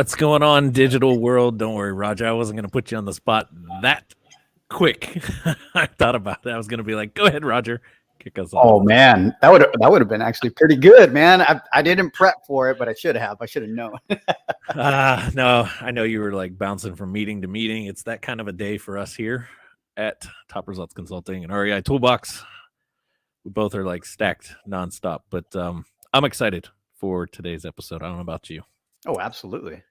What's going on, digital world? Don't worry, Roger. I wasn't going to put you on the spot that quick. I thought about it. I was going to be like, go ahead, Roger. Kick us off. Oh man, that would have been actually pretty good, man. I didn't prep for it, but I should have. I should have known. No, I know you were like bouncing from meeting to meeting. It's that kind of a day for us here at Top Results Consulting and REI Toolbox. We both are like stacked nonstop, but I'm excited for today's episode. I don't know about you. Oh, absolutely.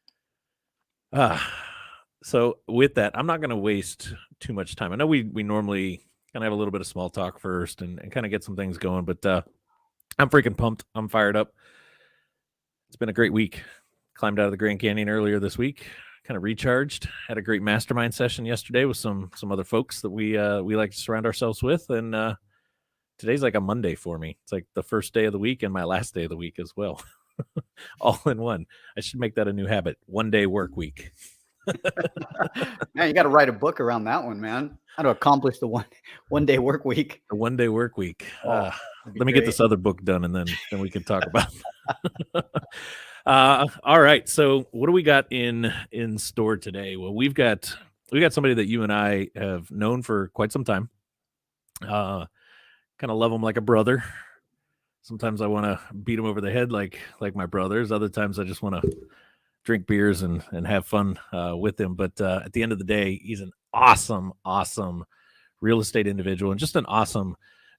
So with that, I'm not going to waste too much time. I know we normally kind of have a little bit of small talk first and kind of get some things going, but I'm freaking pumped. I'm fired up. It's been a great week. Climbed out of the Grand Canyon earlier this week, kind of recharged. Had a great mastermind session yesterday with some other folks that we like to surround ourselves with. And today's like a Monday for me. It's like the first day of the week and my last day of the week as well. All in one. I should make that a new habit. 1 day work week. Man, you got to write a book around that one, man. How to accomplish the one day work week. The 1 day work week. Oh, let me get this other book done and then we can talk about it. All right. So what do we got in store today? Well, we got somebody that you and I have known for quite some time. Kind of love him like a brother. Sometimes I want to beat him over the head like my brothers. Other times I just want to drink beers and have fun with him. But at the end of the day, he's an awesome real estate individual and just an awesome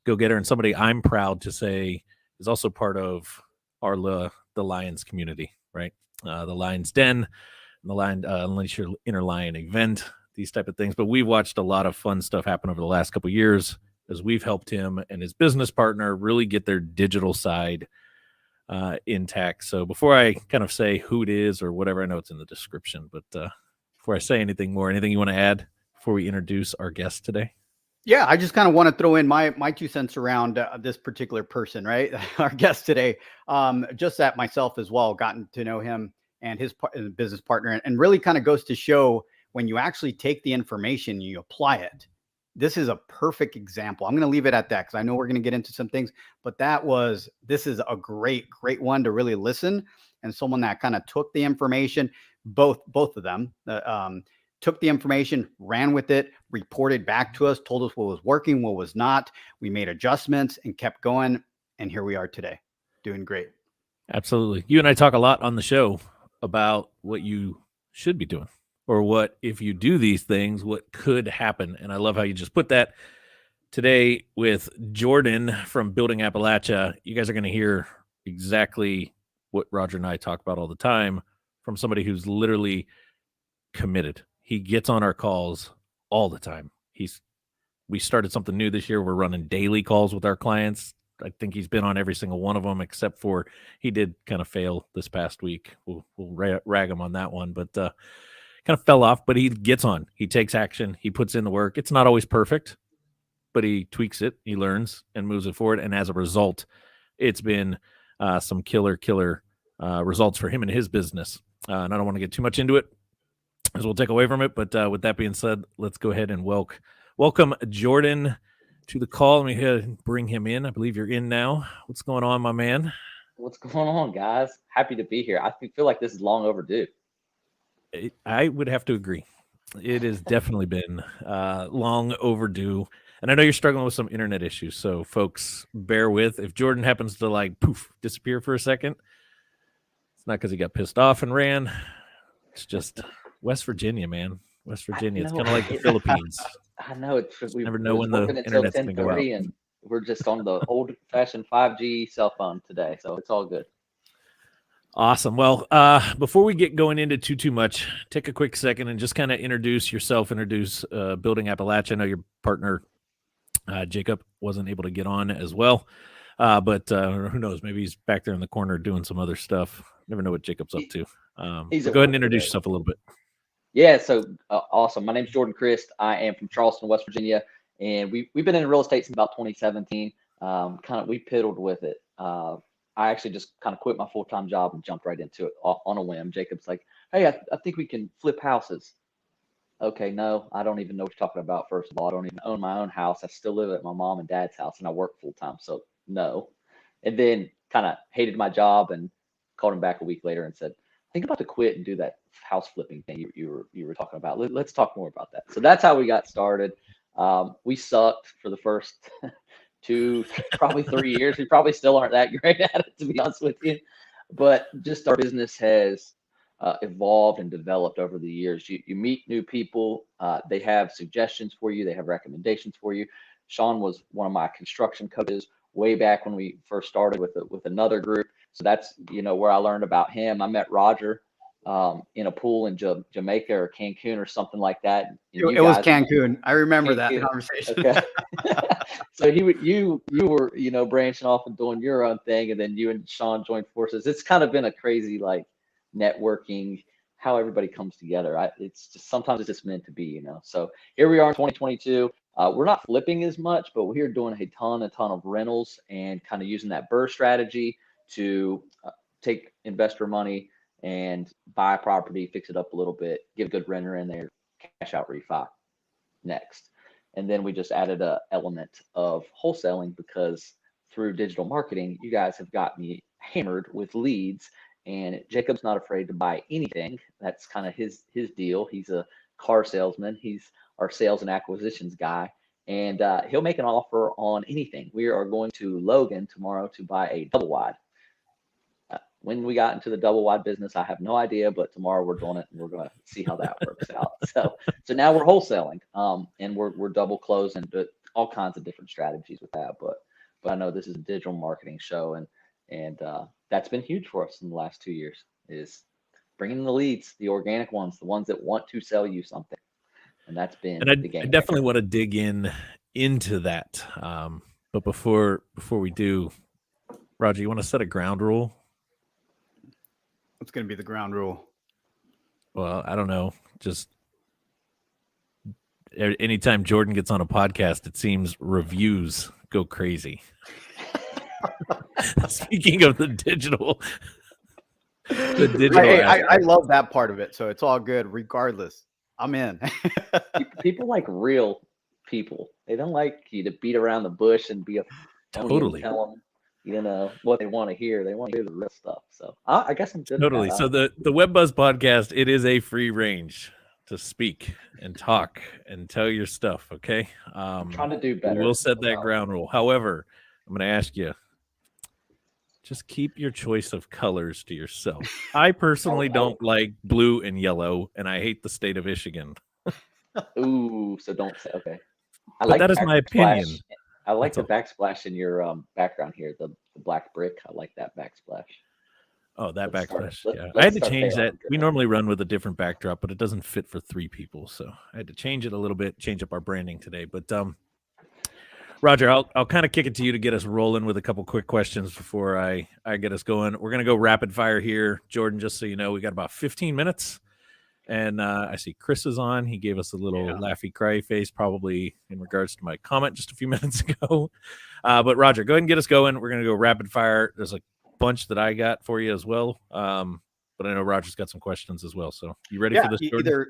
go-getter, and somebody I'm proud to say is also part of our the Lions community, right? The Lions Den, the Unleash Your Inner Lion event, these type of things. But we've watched a lot of fun stuff happen over the last couple of years as we've helped him and his business partner really get their digital side intact. So before I kind of say who it is or whatever, I know it's in the description, but before I say anything more, anything you want to add before we introduce our guest today? Yeah, I just kind of want to throw in my 2 cents around this particular person, right? Our guest today. Just that myself as well, gotten to know him and his business partner, and really kind of goes to show when you actually take the information, you apply it. This is a perfect example. I'm going to leave it at that because I know we're going to get into some things, but this is a great one to really listen. And someone that kind of took the information, both of them, took the information, ran with it, reported back to us, told us what was working, what was not. We made adjustments and kept going. And here we are today, doing great. Absolutely. You and I talk a lot on the show about what you should be doing, or what, if you do these things, what could happen. And I love how you just put that today with Jordan from Building Appalachia. You guys are going to hear exactly what Roger and I talk about all the time from somebody who's literally committed. He gets on our calls all the time. We started something new this year. We're running daily calls with our clients. I think he's been on every single one of them, except for he did kind of fail this past week. We'll rag him on that one, but kind of fell off, but he gets on. He takes action. He puts in the work. It's not always perfect, but he tweaks it. He learns and moves it forward. And as a result, it's been some killer results for him and his business. And I don't want to get too much into it, as we'll take away from it. But with that being said, let's go ahead and welcome Jordan to the call. Let me bring him in. I believe you're in now. What's going on, my man? What's going on, guys? Happy to be here. I feel like this is long overdue. I would have to agree. It has definitely been long overdue. And I know you're struggling with some internet issues. So folks, bear with. If Jordan happens to disappear for a second, it's not because he got pissed off and ran. It's just West Virginia, man. West Virginia. It's kind of like the Philippines. I know. We never know when the internet's going to go out. And we're just on the old-fashioned 5G cell phone today, so it's all good. Awesome. Well, before we get going into too much, take a quick second and just kind of introduce yourself, introduce Building Appalachia. I know your partner, Jacob, wasn't able to get on as well, but who knows? Maybe he's back there in the corner doing some other stuff. Never know what Jacob's up to. Go ahead and introduce yourself a little bit. Yeah, so awesome. My name's Jordan Crist. I am from Charleston, West Virginia, and we've been in real estate since about 2017. We piddled with it. I actually just kind of quit my full-time job and jumped right into it on a whim. Jacob's like, hey, I think we can flip houses. Okay, no, I don't even know what you're talking about, first of all. I don't even own my own house. I still live at my mom and dad's house, and I work full-time, so no. And then kind of hated my job and called him back a week later and said, think about to quit and do that house flipping thing you were talking about. Let's talk more about that. So that's how we got started. We sucked for the first 2, probably 3 years. We probably still aren't that great at it, to be honest with you. But just our business has evolved and developed over the years. You meet new people. They have suggestions for you. They have recommendations for you. Shawn was one of my construction coaches way back when we first started with another group. So that's, where I learned about him. I met Roger in a pool in Jamaica or Cancun or something like that. And it was Cancun. I remember that conversation. Okay. So you were, branching off and doing your own thing, and then you and Shawn joined forces. It's kind of been a crazy networking, how everybody comes together. It's just sometimes it's just meant to be, So here we are in 2022. We're not flipping as much, but we're doing a ton of rentals and kind of using that BRRRR strategy to take investor money and buy a property, fix it up a little bit, give a good renter in there, cash out refi next. And then we just added a element of wholesaling because through digital marketing, you guys have got me hammered with leads, and Jacob's not afraid to buy anything. That's kind of his deal. He's a car salesman. He's our sales and acquisitions guy, and he'll make an offer on anything. We are going to Logan tomorrow to buy a double wide. When we got into the double wide business, I have no idea, but tomorrow we're doing it and we're going to see how that works out. So now we're wholesaling, and we're double closing, all kinds of different strategies with that. But I know this is a digital marketing show, and that's been huge for us in the last 2 years, is bringing the leads, the organic ones, the ones that want to sell you something. And that's been the game. I definitely want to dig into that. But before we do, Roger, you want to set a ground rule? What's going to be the ground rule? Well, I don't know. Just anytime Jordan gets on a podcast, it seems reviews go crazy. Speaking of the digital, I love that part of it. So it's all good regardless. I'm in. People like real people. They don't like you to beat around the bush and be a totally tell them, what they want to hear. They want to hear the real stuff. So I guess I'm good. Totally. So the Web Buzz podcast, it is a free range to speak and talk and tell your stuff. Okay. I'm trying to do better. We'll set that ground rule. However, I'm going to ask you, just keep your choice of colors to yourself. I personally don't like blue and yellow, and I hate the state of Michigan. Ooh, so don't say, okay. But that is my opinion. I like the backsplash in your background here, the black brick. I like that backsplash. Oh, that backsplash. Yeah. I had to change that. We normally run with a different backdrop, but it doesn't fit for 3 people. So I had to change it a little bit, change up our branding today. But Roger, I'll kind of kick it to you to get us rolling with a couple quick questions before I get us going. We're going to go rapid fire here. Jordan, just so you know, we got about 15 minutes. And I see Chris is on. He gave us a little laughy cry face, probably in regards to my comment just a few minutes ago. But Roger, go ahead and get us going. We're going to go rapid fire. There's a bunch that I got for you as well. But I know Roger's got some questions as well. So you ready for this, Jordan?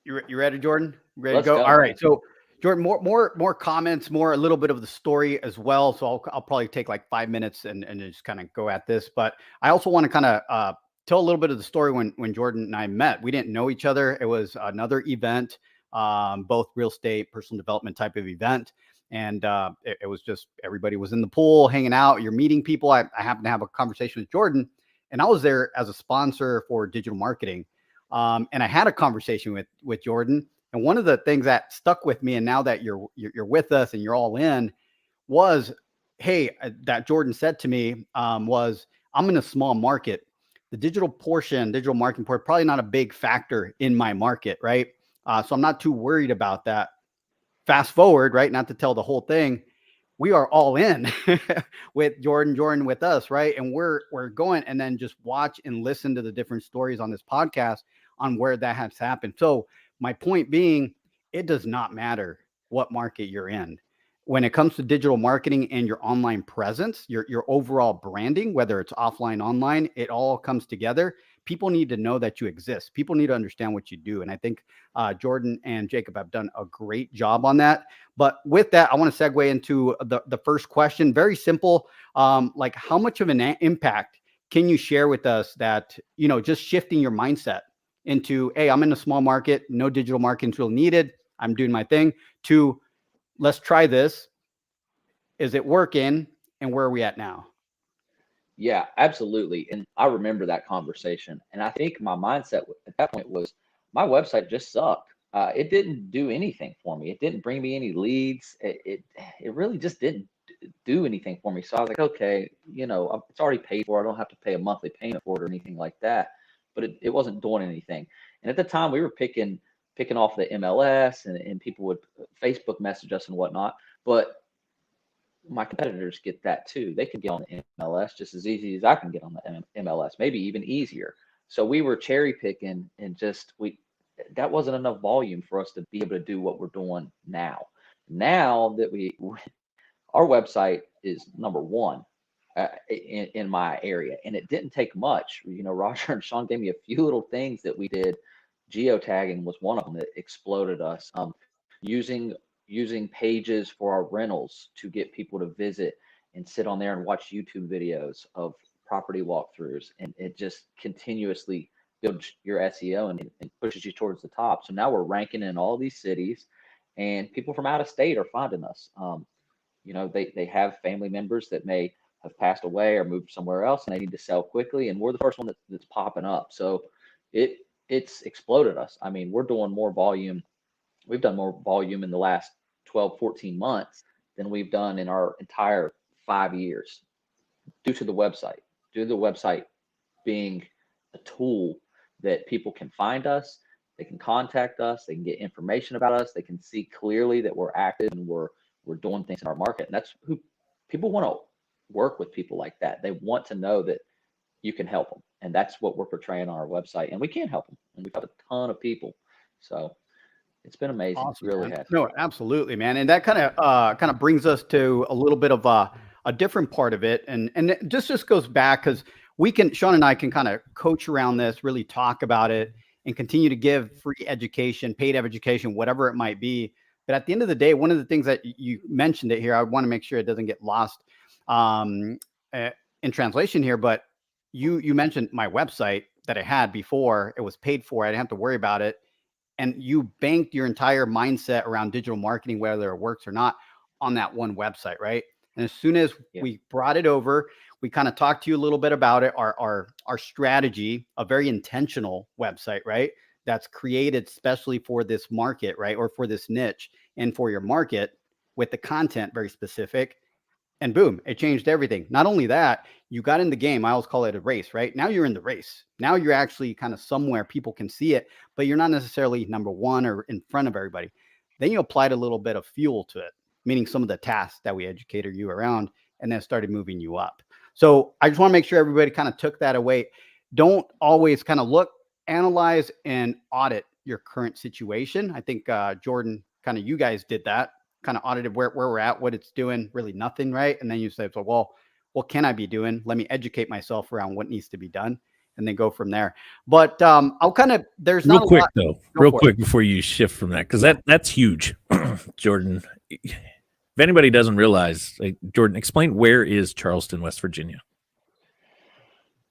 You ready, Jordan? Ready Let's to go? go? All right. So Jordan, more comments, a little bit of the story as well. So I'll probably take like 5 minutes and just kind of go at this. But I also want to kind of tell a little bit of the story when Jordan and I met. We didn't know each other. It was another event, both real estate, personal development type of event. And it was just, everybody was in the pool hanging out. You're meeting people. I happened to have a conversation with Jordan, and I was there as a sponsor for digital marketing. And I had a conversation with Jordan. And one of the things that stuck with me, and now that you're with us and you're all in, was, hey, that Jordan said to me was, I'm in a small market. The digital marketing portion, probably not a big factor in my market, right? So I'm not too worried about that. Fast forward, right? Not to tell the whole thing. We are all in with Jordan with us, right? And we're going, and then just watch and listen to the different stories on this podcast on where that has happened. So my point being, it does not matter what market you're in. When it comes to digital marketing and your online presence, your overall branding, whether it's offline, online, it all comes together. People need to know that you exist. People need to understand what you do. And I think Jordan and Jacob have done a great job on that. But with that, I want to segue into the first question. Very simple. Like, how much of an impact can you share with us that, just shifting your mindset into, hey, I'm in a small market, no digital marketing is really needed, I'm doing my thing, to let's try this. Is it working? And where are we at now? Yeah, absolutely. And I remember that conversation. And I think my mindset at that point was my website just sucked. It didn't do anything for me. It didn't bring me any leads. It really just didn't do anything for me. So I was like, okay, it's already paid for. I don't have to pay a monthly payment for it or anything like that. But it wasn't doing anything. And at the time, we were picking off the MLS, and people would Facebook message us and whatnot. But my competitors get that too. They can get on the MLS just as easy as I can get on the MLS, maybe even easier. So we were cherry picking, and that wasn't enough volume for us to be able to do what we're doing now. Now that our website is number one in my area, and it didn't take much. Roger and Shawn gave me a few little things that we did. Geotagging was one of them that exploded us. Using pages for our rentals to get people to visit and sit on there and watch YouTube videos of property walkthroughs, and it just continuously builds your SEO and pushes you towards the top. So now we're ranking in all these cities, and people from out of state are finding us. They have family members that may have passed away or moved somewhere else, and they need to sell quickly, and we're the first one that's popping up. So it's exploded us. I mean, we're doing more volume. We've done more volume in the last 12, 14 months than we've done in our entire 5 years due to the website being a tool that people can find us, they can contact us, they can get information about us, they can see clearly that we're active and we're doing things in our market. And that's who people want to work with, people like that. They want to know that you can help them. And that's what we're portraying on our website. And we can help them. And we've got a ton of people. So it's been amazing. Awesome, Really man. has. No, absolutely, man. And that kind of brings us to a little bit of a different part of it. And it just goes back, because Shawn and I can kind of coach around this, really talk about it, and continue to give free education, paid education, whatever it might be. But at the end of the day, one of the things that you mentioned it here, I want to make sure it doesn't get lost in translation here. But you mentioned my website that I had before. It was paid for. I didn't have to worry about it. And you banked your entire mindset around digital marketing, whether it works or not, on that one website, right? And as soon as we brought it over, we kind of talked to you a little bit about it, our strategy, a very intentional website, right? That's created specially for this market, right? Or for this niche and for your market, with the content very specific. And boom, it changed everything. Not only that, you got in the game. I always call it a race, right? Now you're in the race. Now you're actually kind of somewhere people can see it, but you're not necessarily number one or in front of everybody. Then you applied a little bit of fuel to it, meaning some of the tasks that we educated you around, and then started moving you up. So I just want to make sure everybody kind of took that away. Don't always kind of look, analyze, and audit your current situation. I think Jordan, kind of you guys did that. Kind of audited where we're at, what it's doing, really nothing, right? And then you say, well, what can I be doing? Let me educate myself around what needs to be done, and then go from there. But I'll kind of, there's real not quick a lot. though, real quick before you shift from that, because that's huge, Jordan. If anybody doesn't realize, like, Jordan, explain, where is Charleston, West Virginia?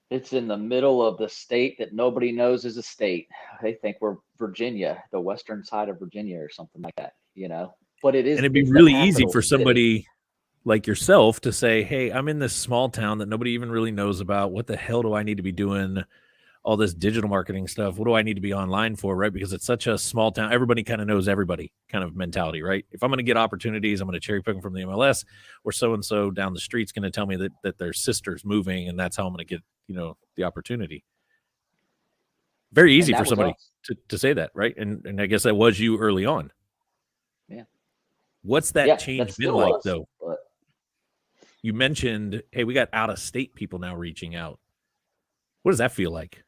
It's in the middle of the state that nobody knows is a state. They think we're Virginia, the western side of Virginia or something like that, But it is. And it'd be really easy for somebody like yourself to say, hey, I'm in this small town that nobody even really knows about. What the hell do I need to be doing all this digital marketing stuff? What do I need to be online for, right? Because it's such a small town. Everybody kind of knows everybody kind of mentality, right? If I'm going to get opportunities, I'm going to cherry pick them from the MLS, or so-and-so down the street's going to tell me that their sister's moving, and that's how I'm going to get, the opportunity. Very easy for somebody to say that, right? And I guess that was you early on. Yeah. What's that change been like, though? But you mentioned, hey, we got out-of-state people now reaching out. What does that feel like?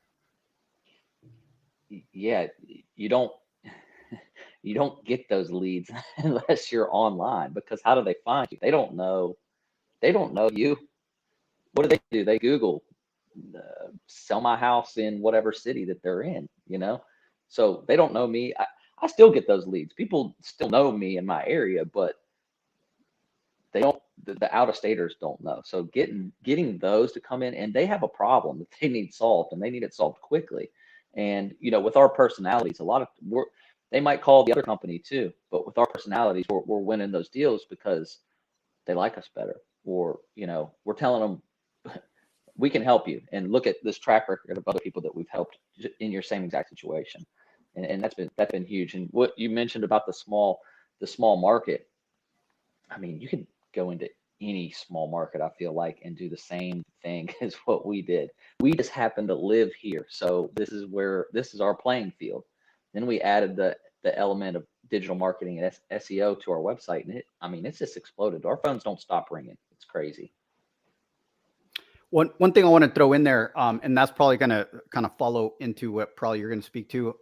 Yeah, you don't get those leads unless you're online, because how do they find you? They don't know you. What do? They Google sell my house in whatever city that they're in, so they don't know me. I still get those leads. People still know me in my area, but they don't, the out-of-staters don't know. So getting those to come in, and they have a problem that they need solved, and they need it solved quickly. And, you know, with our personalities, they might call the other company too, but with our personalities, we're winning those deals because they like us better. Or, you know, we're telling them we can help you, and look at this track record of other people that we've helped in your same exact situation. And that's been huge. And what you mentioned about the small market, I mean, you could go into any small market, I feel like, and do the same thing as what we did. We just happen to live here. So this is our playing field. Then we added the element of digital marketing and SEO to our website. And it's just exploded. Our phones don't stop ringing. It's crazy. One thing I want to throw in there, and that's probably going to kind of follow into what probably you're going to speak to,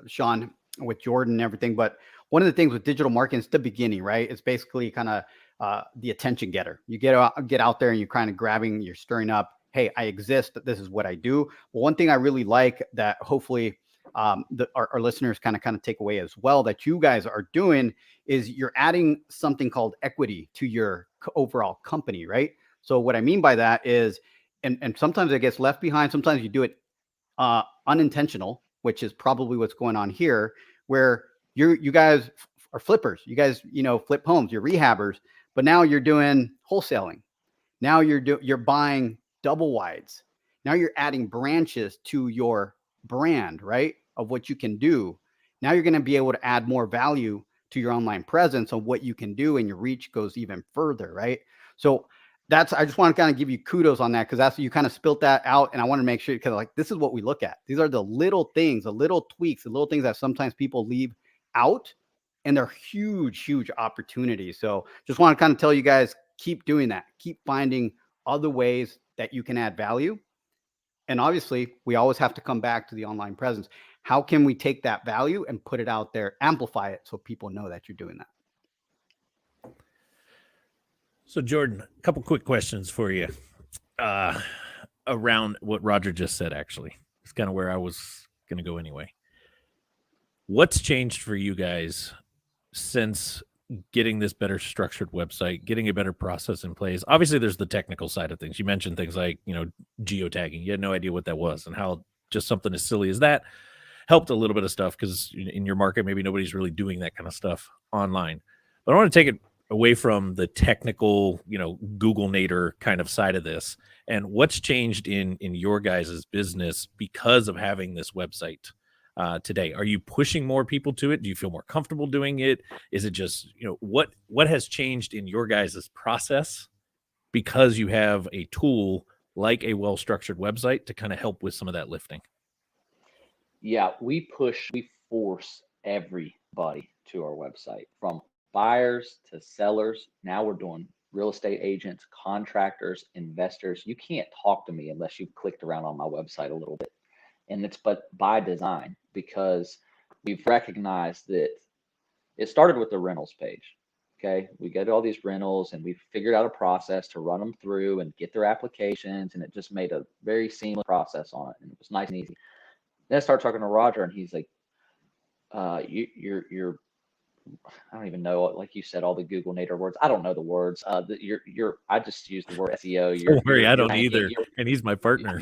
Shawn, with Jordan and everything. But one of the things with digital marketing is the beginning, right? It's basically kind of the attention getter. You get out there and you're kind of grabbing, you're stirring up, hey, I exist. This is what I do. Well, one thing I really like that hopefully our listeners kind of take away as well, that you guys are doing, is you're adding something called equity to your overall company, right? So what I mean by that is, and sometimes it gets left behind. Sometimes you do it unintentional, which is probably what's going on here, where you guys are flippers. You guys, flip homes, you're rehabbers, but now you're doing wholesaling. Now you're buying double wides. Now you're adding branches to your brand, right? Of what you can do. Now you're going to be able to add more value to your online presence on what you can do, and your reach goes even further, right? So I just want to kind of give you kudos on that, because that's, you kind of spilt that out, and I want to make sure, because this is what we look at. These are the little things, the little tweaks, the little things that sometimes people leave out, and they're huge, huge opportunities. So just want to kind of tell you guys, keep doing that. Keep finding other ways that you can add value. And obviously, we always have to come back to the online presence. How can we take that value and put it out there, amplify it, so people know that you're doing that? So, Jordan, a couple quick questions for you around what Roger just said, actually. It's kind of where I was going to go anyway. What's changed for you guys since getting this better structured website, getting a better process in place? Obviously, there's the technical side of things. You mentioned things like, geotagging. You had no idea what that was, and how just something as silly as that helped a little bit of stuff, because in your market, maybe nobody's really doing that kind of stuff online. But I want to take it away from the technical, Google-nator kind of side of this, and what's changed in your guys' business because of having this website today. Are you pushing more people to it? Do you feel more comfortable doing it? Is it just, what has changed in your guys' process because you have a tool like a well-structured website to kind of help with some of that lifting? Yeah, we force everybody to our website, from buyers to sellers. Now we're doing real estate agents, contractors, investors. You can't talk to me unless you've clicked around on my website a little bit. And it's but by design, because we've recognized that it started with the rentals page. Okay, we get all these rentals, and we've figured out a process to run them through and get their applications, and it just made a very seamless process on it, and it was nice and easy. Then I started talking to Roger, and he's like, you're I don't even know, like you said, all the Google-nator words. I don't know the words. I just use the word SEO. Don't worry, I don't either, and he's my partner.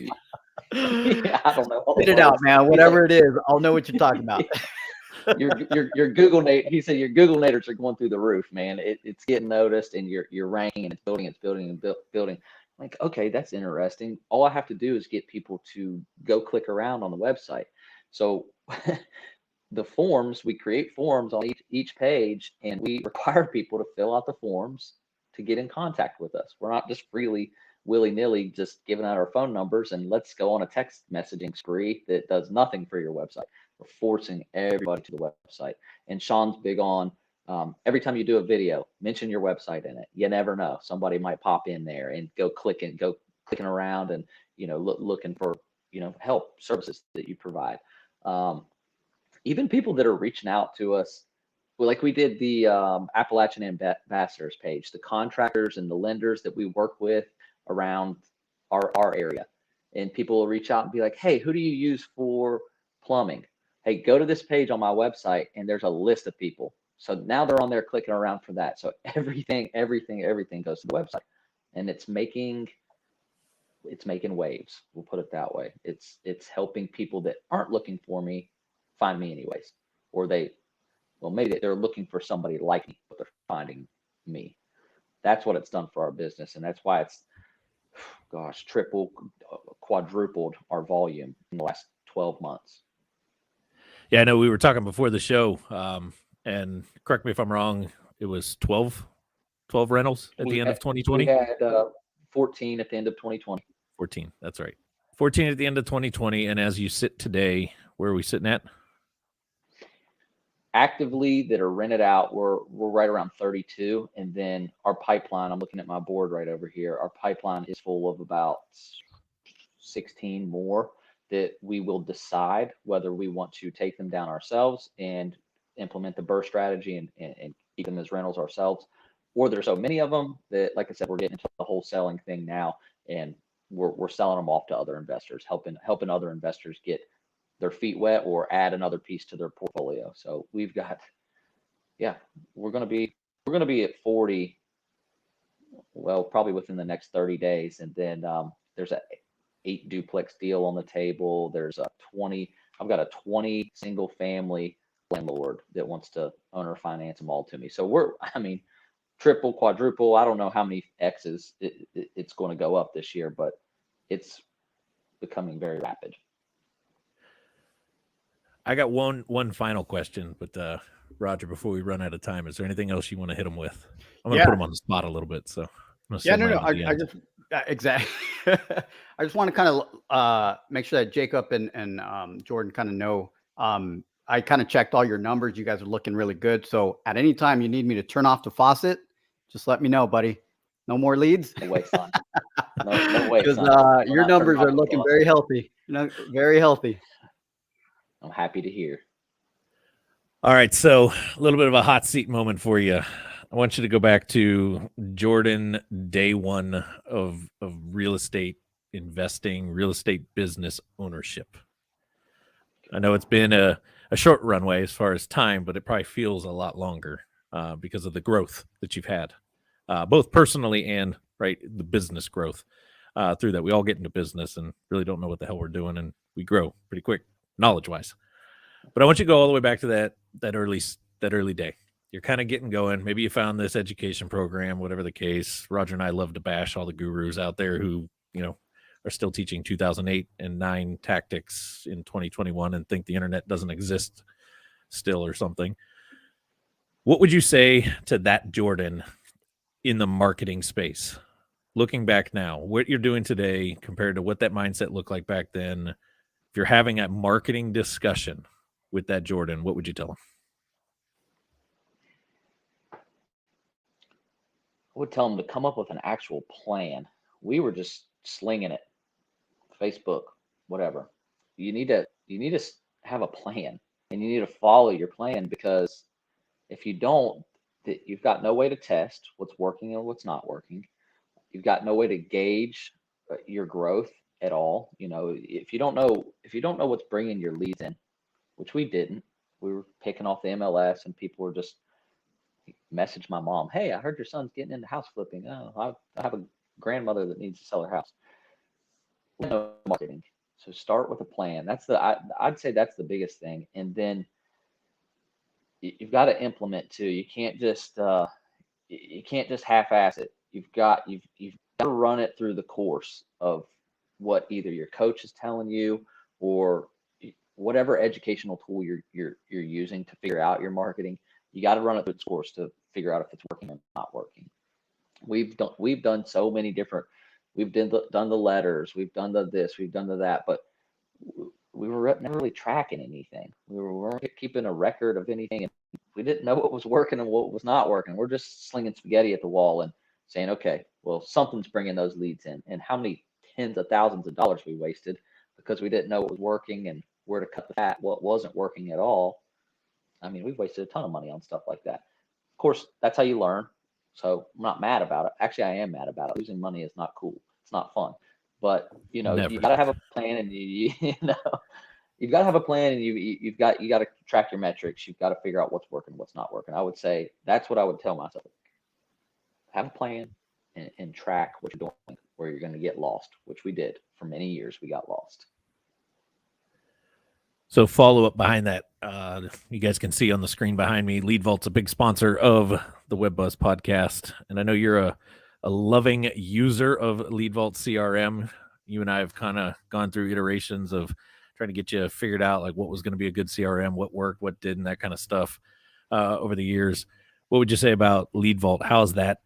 Yeah, I don't know. Spit it out, man. Whatever it is, I'll know what you're talking about. your Google-nator. He said your Google-nators are going through the roof, man. It's getting noticed, and you're ranking, and it's building and building. Like, okay, that's interesting. All I have to do is get people to go click around on the website. So the forms, we create forms on each page, and we require people to fill out the forms to get in contact with us. We're not just freely, willy-nilly, just giving out our phone numbers and let's go on a text messaging spree that does nothing for your website. We're forcing everybody to the website. And Shawn's big on, every time you do a video, mention your website in it. You never know. Somebody might pop in there and go clicking around and, looking for, help, services that you provide. Even people that are reaching out to us, like we did the Appalachian Ambassadors page, the contractors and the lenders that we work with around our area. And people will reach out and be like, hey, who do you use for plumbing? Hey, go to this page on my website, and there's a list of people So now they're on there clicking around for that. So everything goes to the website, and it's making waves. We'll put it that way. It's helping people that aren't looking for me find me anyways, or maybe they're looking for somebody like me, but they're finding me. That's what it's done for our business, and that's why it's, gosh, triple, quadrupled our volume in the last 12 months. Yeah, I know we were talking before the show, and correct me if I'm wrong, it was 12 rentals at the end of 2020? We had 14 at the end of 2020. 14, that's right. 14 at the end of 2020, and as you sit today, where are we sitting at? Actively that are rented out, we're right around 32, and then our pipeline, I'm looking at my board right over here, our pipeline is full of about 16 more that we will decide whether we want to take them down ourselves and implement the burst strategy and keep them as rentals ourselves, or there's so many of them that, like I said, we're getting into the wholesaling thing now, and we're selling them off to other investors, helping other investors get their feet wet or add another piece to their portfolio. So we've got, we're going to be at 40, well, probably within the next 30 days. And then there's a 8 duplex deal on the table. There's I've got a 20 single family landlord that wants to owner finance them all to me. So triple, quadruple, I don't know how many X's it's going to go up this year, but it's becoming very rapid. I got one final question, but Roger, before we run out of time, is there anything else you want to hit them with? I'm going to put them on the spot a little bit. So no. I just exactly. I just want to kind of make sure that Jacob and Jordan kind of know. I kind of checked all your numbers. You guys are looking really good. So at any time you need me to turn off the faucet, just let me know, buddy. No more leads. No way, son. No way, Because son. your numbers are looking very healthy. Very healthy. I'm happy to hear. All right, so a little bit of a hot seat moment for you. I want you to go back to Jordan, day one of real estate investing, real estate business ownership. I know it's been a short runway as far as time, but it probably feels a lot longer because of the growth that you've had, both personally and the business growth through that. We all get into business and really don't know what the hell we're doing, and we grow pretty quick knowledge-wise. But I want you to go all the way back to that early day. You're kind of getting going. Maybe you found this education program, whatever the case. Roger and I love to bash all the gurus out there who, are still teaching 2008 and 9 tactics in 2021 and think the internet doesn't exist still or something. What would you say to that Jordan in the marketing space? Looking back now, what you're doing today compared to what that mindset looked like back then, if you're having a marketing discussion with that Jordan, what would you tell him? I would tell him to come up with an actual plan. We were just slinging it. Facebook, whatever. You need to have a plan, and you need to follow your plan, because if you don't, you've got no way to test what's working and what's not working. You've got no way to gauge your growth at all. If you don't know what's bringing your leads in, which we didn't. We were picking off the MLS, and people were just message my mom, "Hey, I heard your son's getting into house flipping. Oh, I have a grandmother that needs to sell her house." Marketing. So start with a plan. I'd say that's the biggest thing. And then you've got to implement too. You can't just half-ass it. You've got to run it through the course of what either your coach is telling you or whatever educational tool you're using to figure out your marketing. You got to run it through its course to figure out if it's working or not working. We've done so many different. We've done the letters. We've done the this. We've done the that. But we were never really tracking anything. We weren't keeping a record of anything, and we didn't know what was working and what was not working. We're just slinging spaghetti at the wall and saying, "Okay, well, something's bringing those leads in." And how many tens of thousands of dollars we wasted because we didn't know what was working and where to cut the fat, what wasn't working at all. I mean, we've wasted a ton of money on stuff like that. Of course, that's how you learn. So I'm not mad about it. Actually, I am mad about it. Losing money is not cool. It's not fun. But, you got to have a plan, and you know, you've got to have a plan, and you got to track your metrics. You've got to figure out what's working, what's not working. I would say that's what I would tell myself. Have a plan and track what you're doing, where you're going to get lost, which we did for many years. We got lost. So follow up behind that, you guys can see on the screen behind me, LeadVault's a big sponsor of the WebBuzz podcast. And I know you're a loving user of LeadVault CRM. You and I have kind of gone through iterations of trying to get you figured out like what was going to be a good CRM, what worked, what didn't, that kind of stuff over the years. What would you say about LeadVault? How's that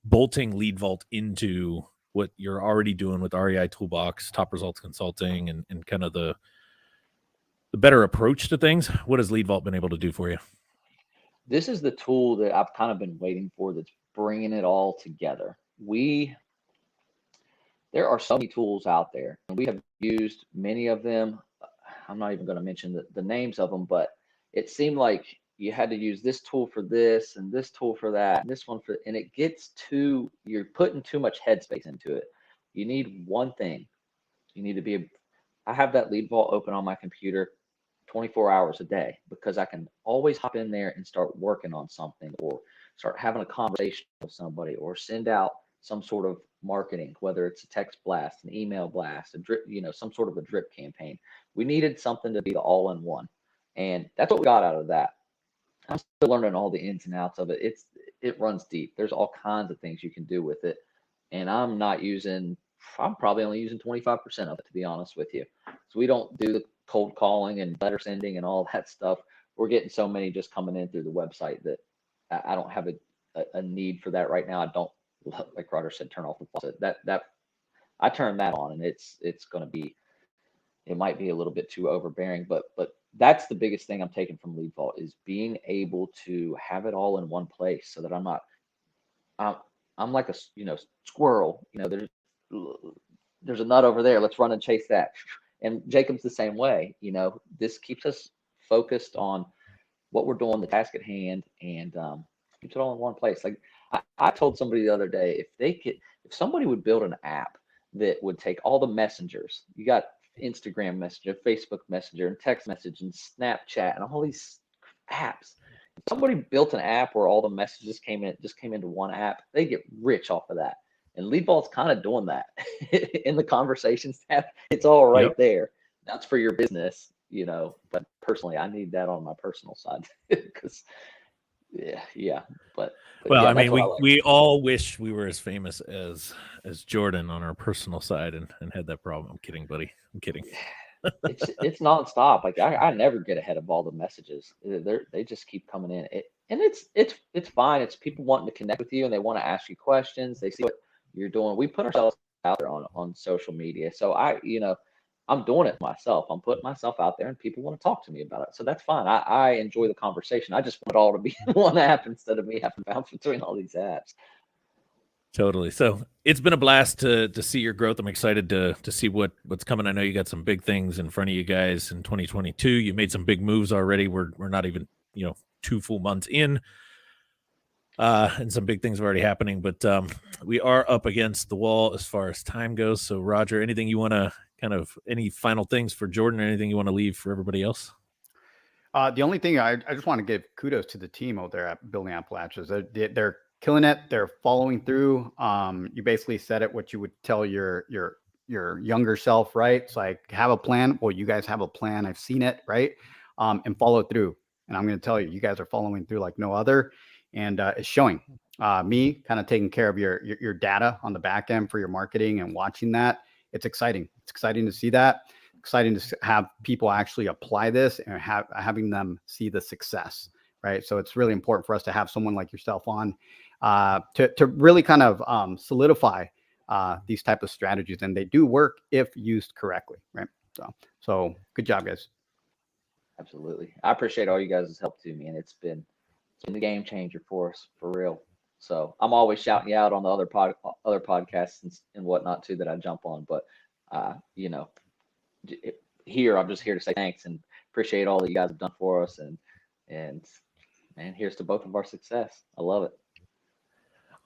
bolting LeadVault into what you're already doing with REI Toolbox, Top Results Consulting, and kind of the better approach to things? What has LeadVault been able to do for you? This is the tool that I've kind of been waiting for, that's bringing it all together. There are so many tools out there, and we have used many of them. I'm not even going to mention the names of them, but it seemed like you had to use this tool for this and this tool for that, and this one for, and it gets you're putting too much headspace into it. You need one thing. You need to be, I have that LeadVault open on my computer 24 hours a day, because I can always hop in there and start working on something, or start having a conversation with somebody, or send out some sort of marketing, whether it's a text blast, an email blast, a drip, some sort of a drip campaign. We needed something to be the all-in-one, and that's what we got out of that. I'm still learning all the ins and outs of it. It runs deep. There's all kinds of things you can do with it, and I'm probably only using 25% of it, to be honest with you. So we don't do the cold calling and letter sending and all that stuff. We're getting so many just coming in through the website that I don't have a need for that right now. I don't, like Roger said, turn off the faucet. That I turn that on, and it's going to be, it might be a little bit too overbearing, but that's the biggest thing I'm taking from LeadVault, is being able to have it all in one place, so that I'm not, I'm like a squirrel. There's a nut over there. Let's run and chase that. And Jacob's the same way. This keeps us focused on what we're doing, the task at hand, and keeps it all in one place. Like I told somebody the other day, if somebody would build an app that would take all the messengers, you got Instagram Messenger, Facebook Messenger, and text message, and Snapchat, and all these apps. If somebody built an app where all the messages came into one app, they get rich off of that. And LeadVault's kind of doing that in the conversations tab. It's all right there. That's for your business, but personally, I need that on my personal side because yeah. But well, yeah, I mean, we all wish we were as famous as Jordan on our personal side and had that problem. I'm kidding, buddy. I'm kidding. it's nonstop. Like I never get ahead of all the messages. They just keep coming in. And it's fine. It's people wanting to connect with you, and they want to ask you questions. They see what you're doing. We put ourselves out there on social media. So I'm doing it myself. I'm putting myself out there, and people want to talk to me about it. So that's fine. I enjoy the conversation. I just want it all to be in one app instead of me having to bounce between all these apps. Totally. So it's been a blast to see your growth. I'm excited to see what's coming. I know you got some big things in front of you guys in 2022. You made some big moves already. We're not even 2 full months in. And some big things are already happening, but we are up against the wall as far as time goes. So Roger, anything you want to any final things for Jordan, or anything you want to leave for everybody else? The only thing I just want to give kudos to the team out there at Building Appalachia. They're killing it. They're following through. You basically said it, what you would tell your younger self, right? It's like, have a plan. Well, you guys have a plan. I've seen it, right? And follow through. And I'm going to tell you, you guys are following through like no other. And it's showing. Me kind of taking care of your data on the back end for your marketing and watching that. It's exciting. It's exciting to see that. Exciting to have people actually apply this and having them see the success, right? So it's really important for us to have someone like yourself on to really kind of solidify these type of strategies, and they do work if used correctly, right? So good job, guys. Absolutely. I appreciate all you guys' help too, man. It's been the game changer for us, for real. So I'm always shouting you out on the other podcasts and whatnot too that I jump on. But here I'm just here to say thanks and appreciate all that you guys have done for us. And man, here's to both of our success. I love it.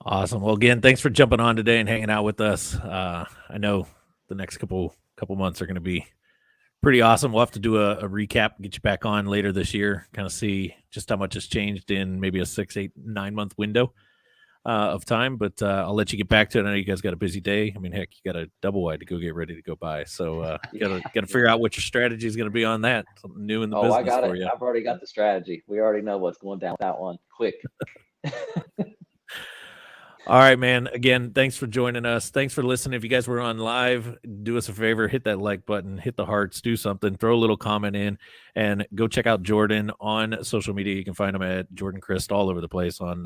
Awesome. Well, again, thanks for jumping on today and hanging out with us. I know the next couple months are going to be pretty awesome. We'll have to do a recap, get you back on later this year, kind of see just how much has changed in maybe a 6, 8, 9 month window of time. But I'll let you get back to it. I know you guys got a busy day. I mean, heck, you got a double wide to go get ready to go by. So got to figure out what your strategy is going to be on that. Something new in the business I got for it. you. I've already got the strategy. We already know what's going down with that one. Quick. All right, man. Again, thanks for joining us. Thanks for listening. If you guys were on live, do us a favor, hit that like button, hit the hearts, do something, throw a little comment in, and go check out Jordan on social media. You can find him at Jordan Crist all over the place on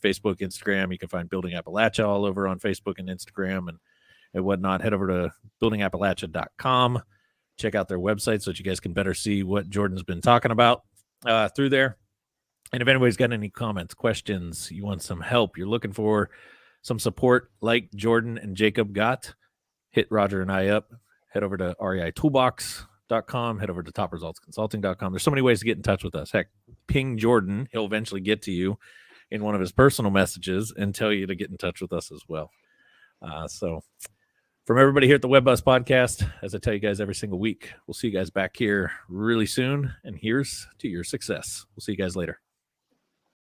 Facebook, Instagram. You can find Building Appalachia all over on Facebook and Instagram and whatnot. Head over to buildingappalachia.com. Check out their website so that you guys can better see what Jordan's been talking about through there. And if anybody's got any comments, questions, you want some help, you're looking for some support like Jordan and Jacob got, hit Roger and I up. Head over to reitoolbox.com. Head over to topresultsconsulting.com. There's so many ways to get in touch with us. Heck, ping Jordan. He'll eventually get to you in one of his personal messages and tell you to get in touch with us as well. So from everybody here at the Web Bus Podcast, as I tell you guys every single week, we'll see you guys back here really soon. And here's to your success. We'll see you guys later.